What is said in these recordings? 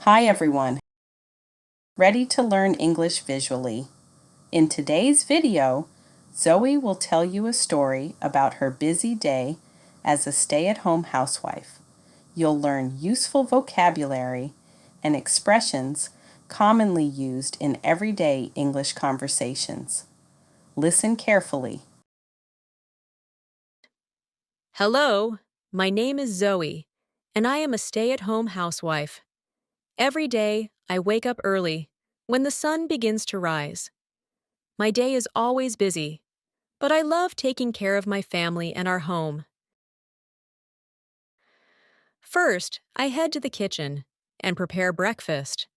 Hi everyone, ready to learn English visually. In today's video, Zoe will tell you a story about her busy day as a stay-at-home housewife. You'll learn useful vocabulary and expressions commonly used in everyday English conversations. Listen carefully. Hello, my name is Zoe, and I am a stay-at-home housewife. Every day, I wake up early, when the sun begins to rise. My day is always busy, but I love taking care of my family and our home. First, I head to the kitchen and prepare breakfast.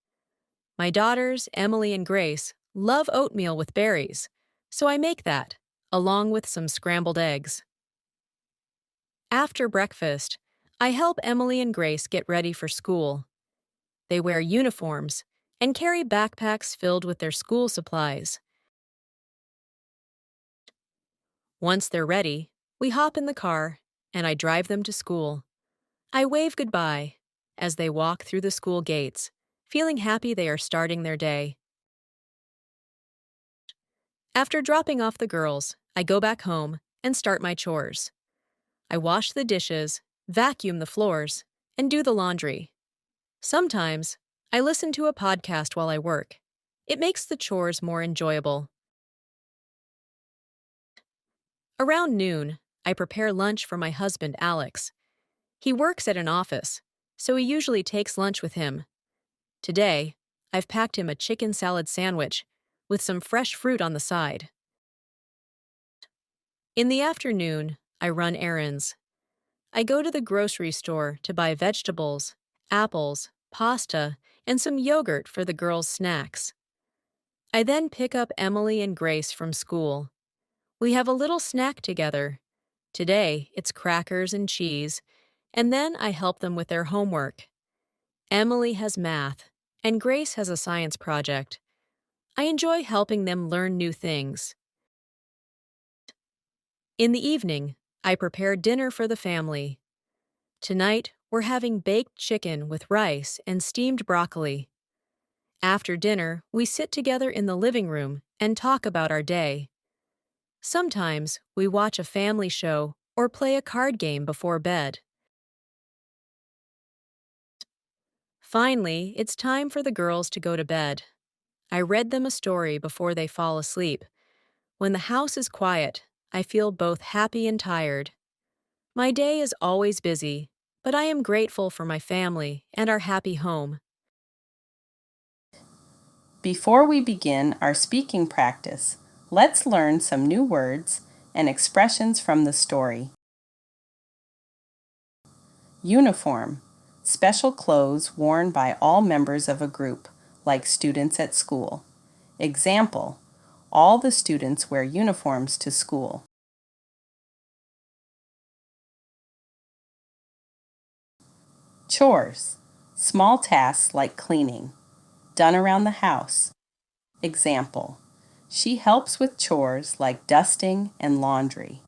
My daughters, Emily and Grace, love oatmeal with berries, so I make that, along with some scrambled eggs. After breakfast, I help Emily and Grace get ready for school. They wear uniforms and carry backpacks filled with their school supplies. Once they're ready, we hop in the car and I drive them to school. I wave goodbye as they walk through the school gates, feeling happy they are starting their day. After dropping off the girls, I go back home and start my chores. I wash the dishes, vacuum the floors, and do the laundry. Sometimes, I listen to a podcast while I work. It makes the chores more enjoyable. Around noon, I prepare lunch for my husband, Alex. He works at an office, so he usually takes lunch with him. Today, I've packed him a chicken salad sandwich with some fresh fruit on the side. In the afternoon, I run errands. I go to the grocery store to buy vegetables, apples, pasta, and some yogurt for the girls' snacks. I then pick up Emily and Grace from school. We have a little snack together. Today, it's crackers and cheese, and then I help them with their homework. Emily has math, and Grace has a science project. I enjoy helping them learn new things. In the evening, I prepare dinner for the family. Tonight, we're having baked chicken with rice and steamed broccoli. After dinner, we sit together in the living room and talk about our day. Sometimes, we watch a family show or play a card game before bed. Finally, it's time for the girls to go to bed. I read them a story before they fall asleep. When the house is quiet, I feel both happy and tired. My day is always busy, but I am grateful for my family and our happy home. Before we begin our speaking practice, let's learn some new words and expressions from the story. Uniform, special clothes worn by all members of a group, like students at school. Example, all the students wear uniforms to school. Chores, small tasks like cleaning, done around the house. Example, she helps with chores like dusting and laundry.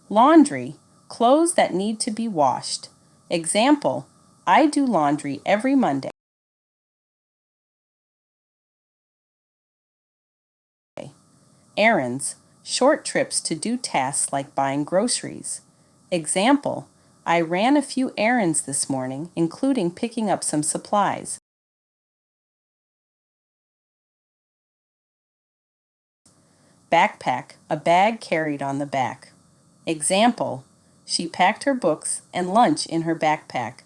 Laundry, clothes that need to be washed. Example, I do laundry every Monday. Errands, short trips to do tasks like buying groceries. Example, I ran a few errands this morning, including picking up some supplies. Backpack, a bag carried on the back. Example, she packed her books and lunch in her backpack.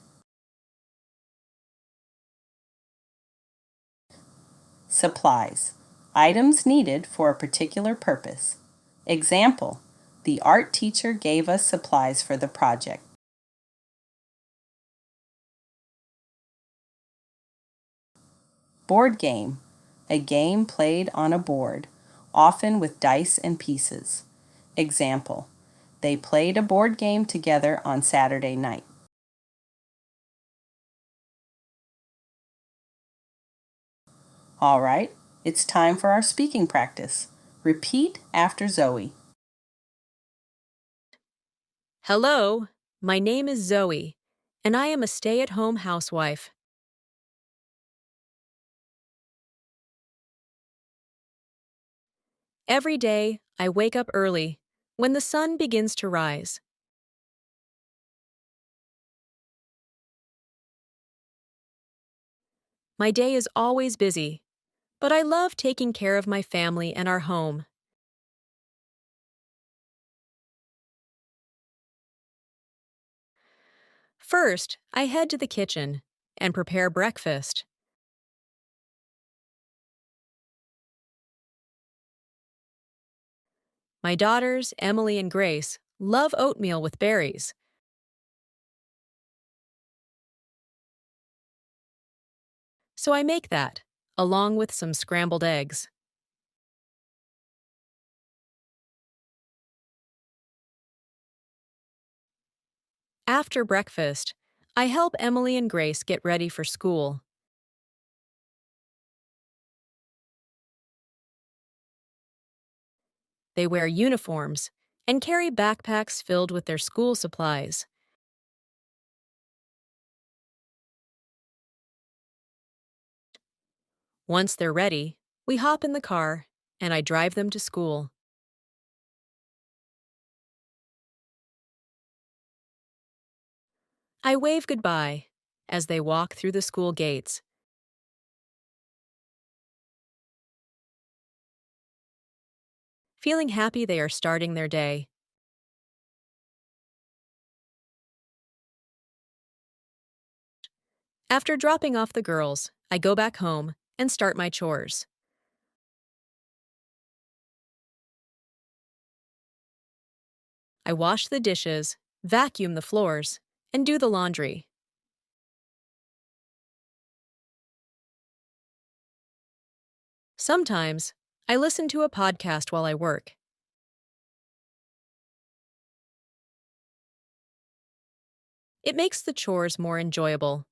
Supplies, items needed for a particular purpose. Example, the art teacher gave us supplies for the project. Board game, a game played on a board, often with dice and pieces. Example, they played a board game together on Saturday night. All right, it's time for our speaking practice. Repeat after Zoe. Hello, my name is Zoe, and I am a stay-at-home housewife. Every day, I wake up early, when the sun begins to rise. My day is always busy, but I love taking care of my family and our home. First, I head to the kitchen and prepare breakfast. My daughters, Emily and Grace, love oatmeal with berries, so I make that, along with some scrambled eggs. After breakfast, I help Emily and Grace get ready for school. They wear uniforms and carry backpacks filled with their school supplies. Once they're ready, we hop in the car and I drive them to school. I wave goodbye as they walk through the school gates, feeling happy they are starting their day. After dropping off the girls, I go back home and start my chores. I wash the dishes, vacuum the floors, and do the laundry. Sometimes, I listen to a podcast while I work. It makes the chores more enjoyable.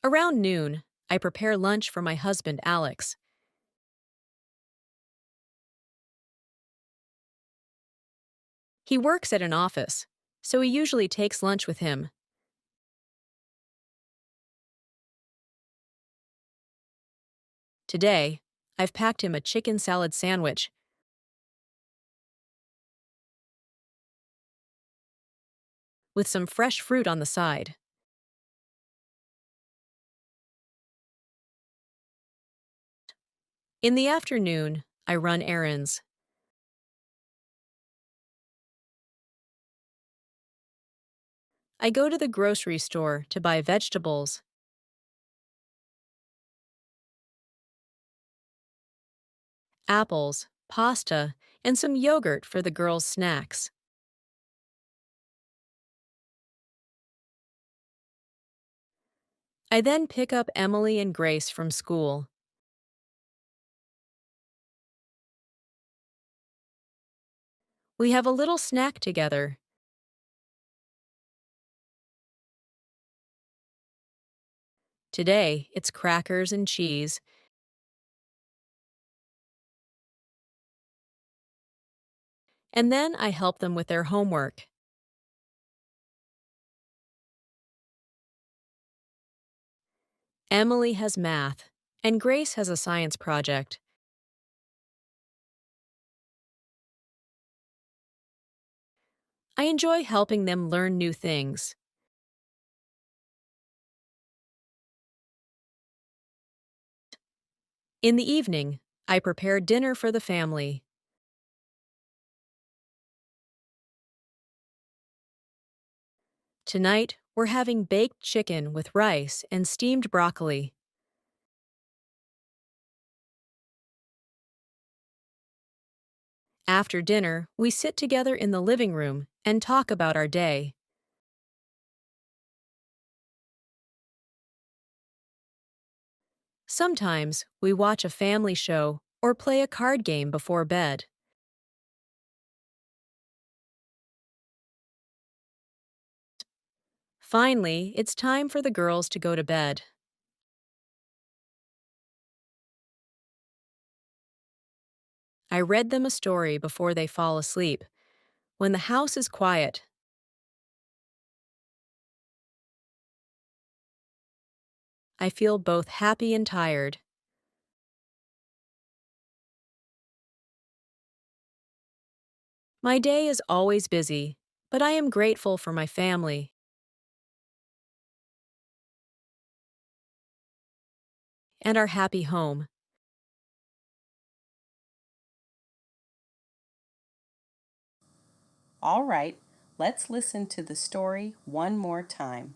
Around noon, I prepare lunch for my husband, Alex. He works at an office, so he usually takes lunch with him. Today, I've packed him a chicken salad sandwich with some fresh fruit on the side. In the afternoon, I run errands. I go to the grocery store to buy vegetables, apples, pasta, and some yogurt for the girls' snacks. I then pick up Emily and Grace from school. We have a little snack together. Today, it's crackers and cheese, and then I help them with their homework. Emily has math, and Grace has a science project. I enjoy helping them learn new things. In the evening, I prepare dinner for the family. Tonight, we're having baked chicken with rice and steamed broccoli. After dinner, we sit together in the living room and talk about our day. Sometimes, we watch a family show or play a card game before bed. Finally, it's time for the girls to go to bed. I read them a story before they fall asleep. When the house is quiet, I feel both happy and tired. My day is always busy, but I am grateful for my family and our happy home. All right, let's listen to the story one more time.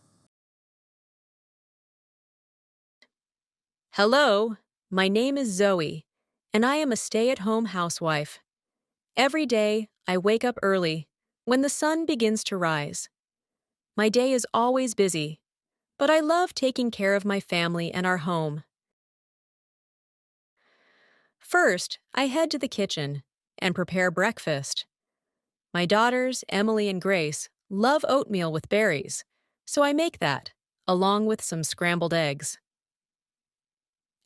Hello, my name is Zoe, and I am a stay-at-home housewife. Every day, I wake up early, when the sun begins to rise. My day is always busy, but I love taking care of my family and our home. First, I head to the kitchen and prepare breakfast. My daughters, Emily and Grace, love oatmeal with berries, so I make that, along with some scrambled eggs.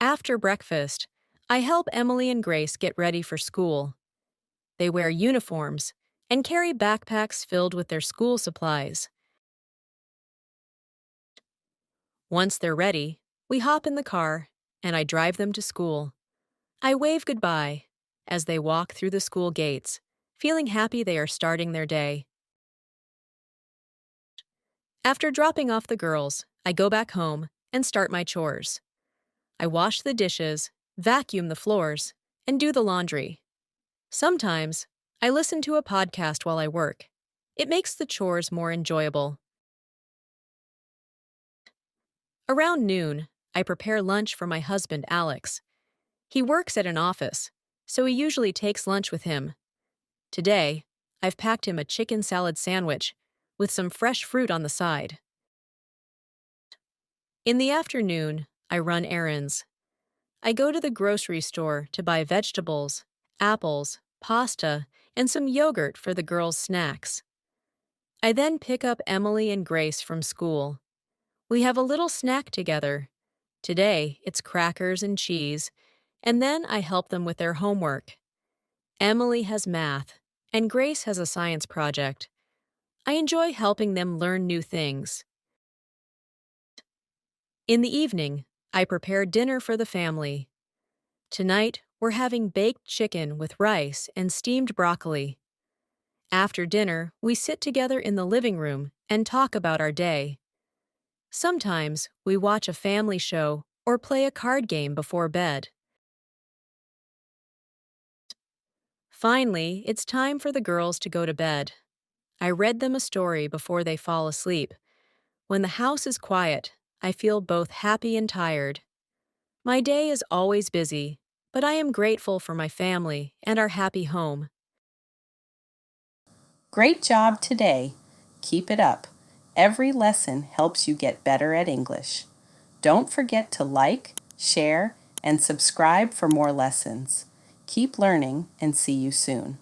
After breakfast, I help Emily and Grace get ready for school. They wear uniforms and carry backpacks filled with their school supplies. Once they're ready, we hop in the car and I drive them to school. I wave goodbye as they walk through the school gates, feeling happy they are starting their day. After dropping off the girls, I go back home and start my chores. I wash the dishes, vacuum the floors, and do the laundry. Sometimes, I listen to a podcast while I work. It makes the chores more enjoyable. Around noon, I prepare lunch for my husband, Alex. He works at an office, so he usually takes lunch with him. Today, I've packed him a chicken salad sandwich with some fresh fruit on the side. In the afternoon, I run errands. I go to the grocery store to buy vegetables, apples, pasta, and some yogurt for the girls' snacks. I then pick up Emily and Grace from school. We have a little snack together. Today, it's crackers and cheese, and then I help them with their homework. Emily has math, and Grace has a science project. I enjoy helping them learn new things. In the evening, I prepare dinner for the family. Tonight, we're having baked chicken with rice and steamed broccoli. After dinner, we sit together in the living room and talk about our day. Sometimes, we watch a family show or play a card game before bed. Finally, it's time for the girls to go to bed. I read them a story before they fall asleep. When the house is quiet, I feel both happy and tired. My day is always busy, but I am grateful for my family and our happy home. Great job today. Keep it up. Every lesson helps you get better at English. Don't forget to like, share, and subscribe for more lessons. Keep learning and see you soon.